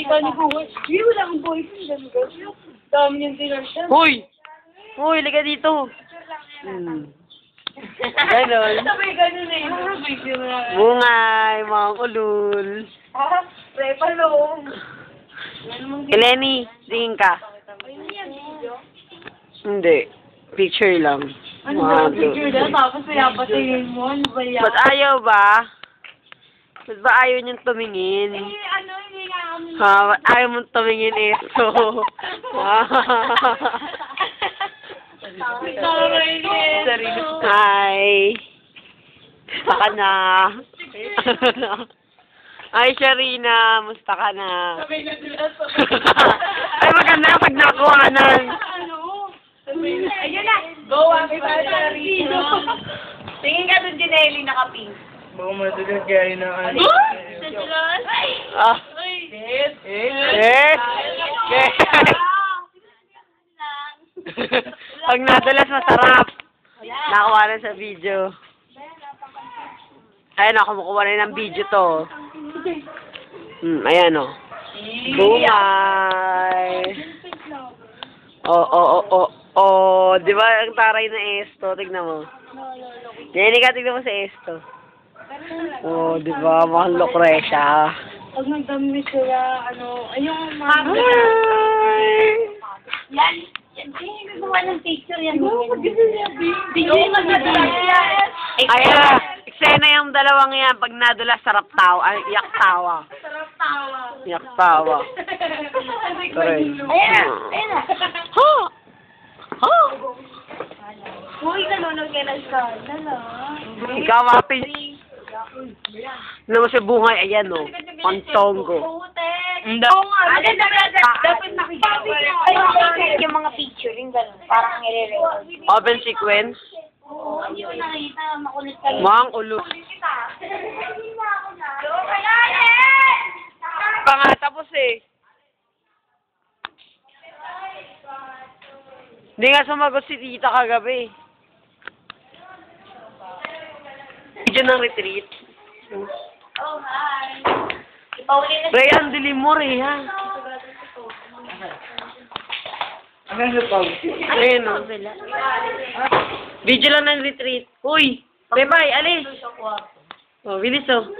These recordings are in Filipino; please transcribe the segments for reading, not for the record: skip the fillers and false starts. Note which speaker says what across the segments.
Speaker 1: Kita ni Kuya. Hindi, wala akong boyfriend. Dami niyang tinantan.
Speaker 2: Hoy! Hoy, liga dito. Ganon.
Speaker 1: Sabay ganun eh.
Speaker 2: Bungay, mga ulul.
Speaker 1: Repalong.
Speaker 2: Eleni, tingin ka. Hindi. Picture lang.
Speaker 1: Ano ba yung picture na? Tapos payapatingin mo. Ano ba yan?
Speaker 2: Ba't ayaw ba? Ba't ba ayaw niyong tumingin?
Speaker 1: Ano, hindi nga kami.
Speaker 2: Ha? Ba't ayaw mong tumingin ito? Hi! Musta ka na? Ay, Sharina, musta ka na? Ay, maganda pag nakuhanan.
Speaker 1: Ayun na! Go, happy birthday! Tingin ka dun, Janelli, naka-pink.
Speaker 3: Baka matuloy kaya yun ang ano.
Speaker 2: Ah.
Speaker 1: Yes!
Speaker 2: Yes! Yes! Pag nadalas, masarap. Nakuha na sa video. Ayan o, kumukuha na ng video to. Ayan o. Bumay! Di ba ang taray na esto? Tignan mo. Nene ka, tignan mo sa esto. Di ba? Mukhang Lucrecia.
Speaker 1: Pag nagdami sila, yung mga... Yan! Yan, gumawa ng picture yan. Oo, mag-gano'n niya, baby. Oo, mag-gano'n yan.
Speaker 2: Ayan, eksena yung dalawang yan. Pag nadula, sarap tawa. Ay, iyak tawa.
Speaker 1: Sarap tawa.
Speaker 2: Iyak tawa.
Speaker 1: Ayan na! Ayan na!
Speaker 2: Ha! Ha!
Speaker 1: Uy, nanonood ka ng skandal,
Speaker 2: Ikaw, Mapi. Ano mo si Bungay? Ayan o. Pantonggo.
Speaker 1: Oo nga. Dapat nakikita. Yung mga picture, yung gano'n. Parang nire-record.
Speaker 2: Open sequence.
Speaker 1: Oo, hindi ko nakita. Makulit ka.
Speaker 2: Mukhang ulo. Pa nga, tapos eh. Hindi nga sumagot si tita kagabi. Video ng retreat.
Speaker 1: Oh, hi. Ipauli na
Speaker 2: Rayan, dilim mo, Rayan.
Speaker 3: Ano sa pag?
Speaker 2: Ayun o. Video lang ng retreat. Uy! Bye-bye, alis! Oh, bilis o.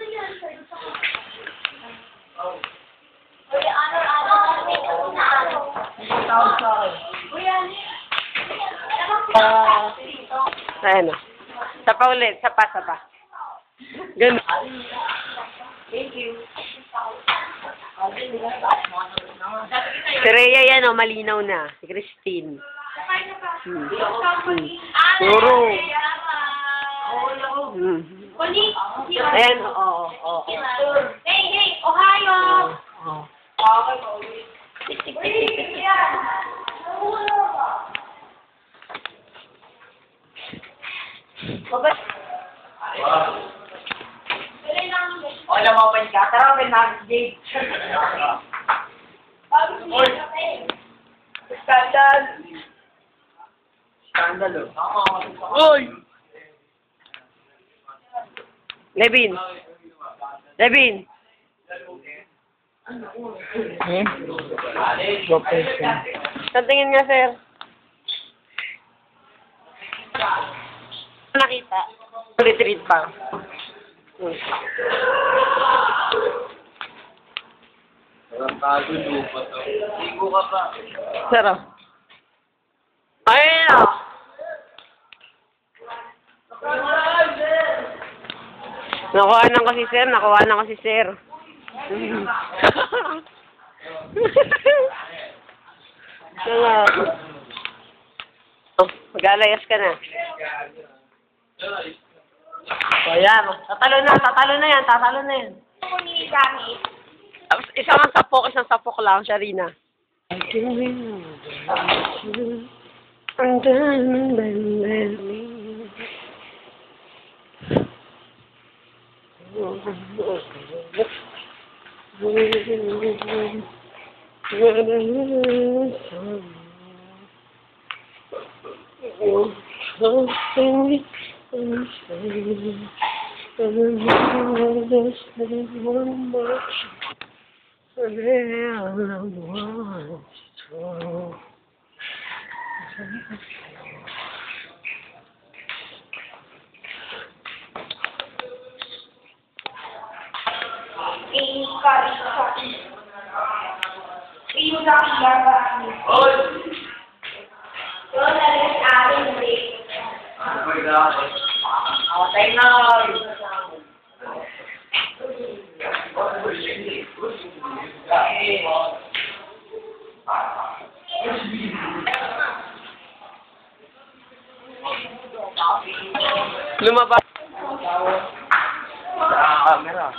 Speaker 2: Ayan o. Sapa ulit. Sapa. Ganun.
Speaker 1: Thank you.
Speaker 2: Si Rhea yan o, malinaw na. Si Christine. Puro. Ayan, oo.
Speaker 1: Hey, Ohio!
Speaker 3: Wala mo pa ka. Tara, open na. Jade. Skandal. Skandal, oh. Oy!
Speaker 2: Levin. Tingin nga, sir. Nakita. Retreat pa.
Speaker 3: Walang tago, lupa to. Ligo ka pa.
Speaker 2: Sarap. Ayun o. Nakuha na ko si sir. Oh, mag-alayas ka na. O yan, tatalo na yan.
Speaker 1: Ako ni Dami.
Speaker 2: Isang sapok lang, Sharina.
Speaker 1: Okay na.
Speaker 2: Lumabas.
Speaker 3: Sa camera.